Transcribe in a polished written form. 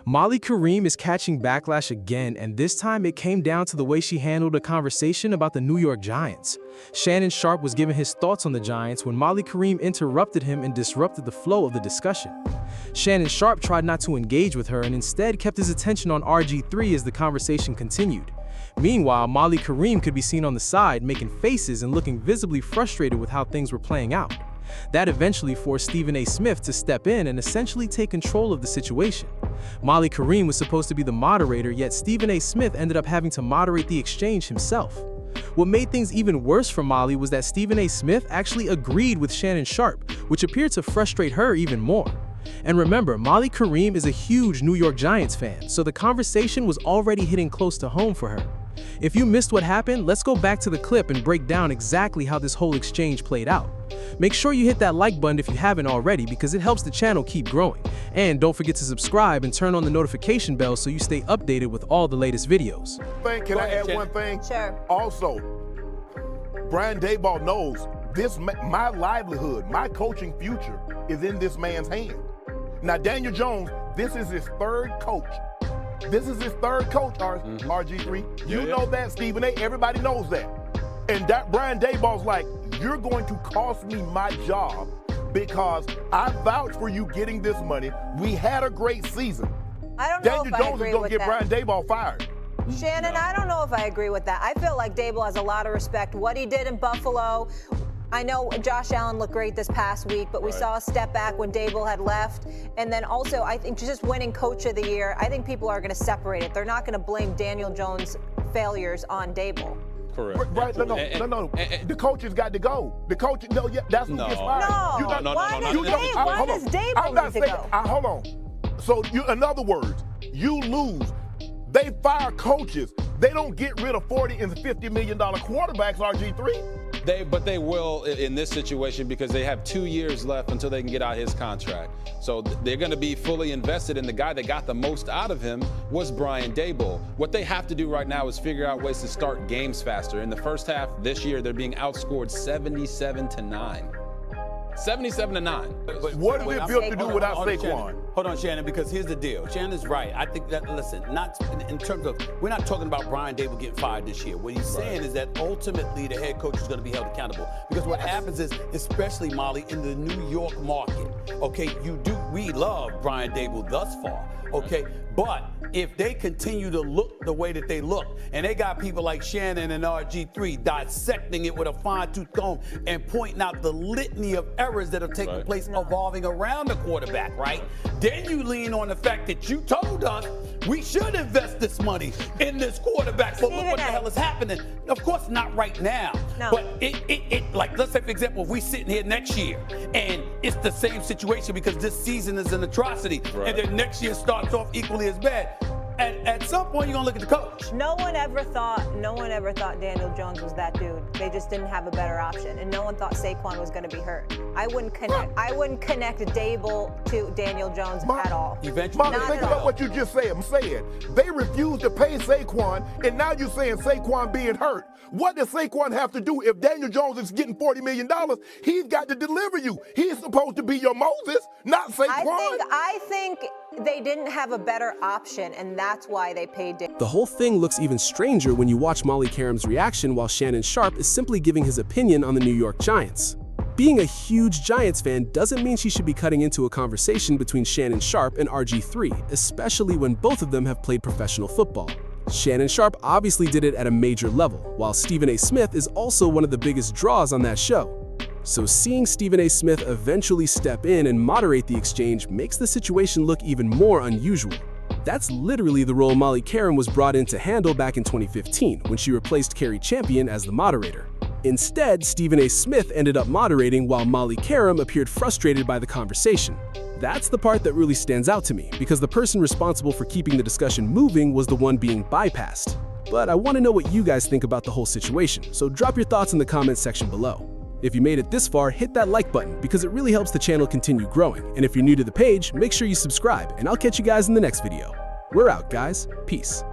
Molly Qerim is catching backlash again, and this time it came down to the way she handled a conversation about the New York Giants. Shannon Sharpe was giving his thoughts on the Giants when Molly Qerim interrupted him and disrupted the flow of the discussion. Shannon Sharpe tried not to engage with her and instead kept his attention on RG3 as the conversation continued. Meanwhile, Molly Qerim could be seen on the side making faces and looking visibly frustrated with how things were playing out. That eventually forced Stephen A. Smith to step in and essentially take control of the situation. Molly Qerim was supposed to be the moderator, yet Stephen A. Smith ended up having to moderate the exchange himself. What made things even worse for Molly was that Stephen A. Smith actually agreed with Shannon Sharpe, which appeared to frustrate her even more. And remember, Molly Qerim is a huge New York Giants fan, so the conversation was already hitting close to home for her. If you missed what happened, let's go back to the clip and break down exactly how this whole exchange played out. Make sure you hit that like button if you haven't already, because it helps the channel keep growing. And don't forget to subscribe and turn on the notification bell so you stay updated with all the latest videos. Can I add one thing? Sure. Also, Brian Daboll knows this. My livelihood, my coaching future is in this man's hand. Now, Daniel Jones, this is his third coach. This is his third coach, RG3. You know that, Stephen A. Everybody knows that. And that Brian Daboll's like, you're going to cost me my job because I vouched for you getting this money. We had a great season. I don't know Daniel if I Jones agree is going with to get that. Brian Daboll fired. Shannon, I don't know if I agree with that. I feel like Daboll has a lot of respect. What he did in Buffalo, I know Josh Allen looked great this past week, but we saw a step back when Daboll had left. And then also, I think just winning Coach of the Year, I think people are going to separate it. They're not going to blame Daniel Jones' failures on Daboll. Correct. Right? No. The coaches got to go. The coach, that's who gets fired. Why does Daboll need to go? Hold on. So, in other words, you lose. They fire coaches. They don't get rid of $40 and $50 million quarterbacks, RG3. But they will in this situation because they have 2 years left until they can get out his contract. So they're going to be fully invested, and the guy that got the most out of him was Brian Daboll. What they have to do right now is figure out ways to start games faster. In the first half this year, they're being outscored 77-9. 77-9. But what are they built to do without Saquon? Hold on, Shannon, because here's the deal. Shannon's right. I think that, listen, not in terms of, we're not talking about Brian Daboll getting fired this year. What he's saying is that ultimately the head coach is going to be held accountable. Because what happens is, especially, Molly, in the New York market, okay, we love Brian Daboll thus far, okay? But if they continue to look the way that they look, and they got people like Shannon and RG3 dissecting it with a fine-tooth comb and pointing out the litany of errors that are taking place evolving around the quarterback, right? Then you lean on the fact that you told us we should invest this money in this quarterback. But look what the hell is happening. Of course, not right now. No. But like, let's say, for example, if we're sitting here next year and it's the same situation because this season is an atrocity, and then next year starts off equally as bad. At some point, you're gonna look at the coach. No one ever thought Daniel Jones was that dude. They just didn't have a better option, and no one thought Saquon was going to be hurt. I wouldn't connect Daboll to Daniel Jones at all. Eventually, think about what you just said. I'm saying they refused to pay Saquon, and now you're saying Saquon being hurt. What does Saquon have to do if Daniel Jones is getting $40 million? He's got to deliver you. He's supposed to be your Moses, not Saquon. I think they didn't have a better option, and that's why they paid Daboll. The whole thing looks even stranger when you watch Molly Qerim's reaction while Shannon Sharpe is simply giving his opinion on the New York Giants. Being a huge Giants fan doesn't mean she should be cutting into a conversation between Shannon Sharpe and RG3, especially when both of them have played professional football. Shannon Sharpe obviously did it at a major level, while Stephen A. Smith is also one of the biggest draws on that show. So seeing Stephen A. Smith eventually step in and moderate the exchange makes the situation look even more unusual. That's literally the role Molly Qerim was brought in to handle back in 2015 when she replaced Kerry Champion as the moderator. Instead, Stephen A. Smith ended up moderating while Molly Qerim appeared frustrated by the conversation. That's the part that really stands out to me, because the person responsible for keeping the discussion moving was the one being bypassed. But I want to know what you guys think about the whole situation, so drop your thoughts in the comments section below. If you made it this far, hit that like button because it really helps the channel continue growing. And if you're new to the page, make sure you subscribe, and I'll catch you guys in the next video. We're out, guys. Peace.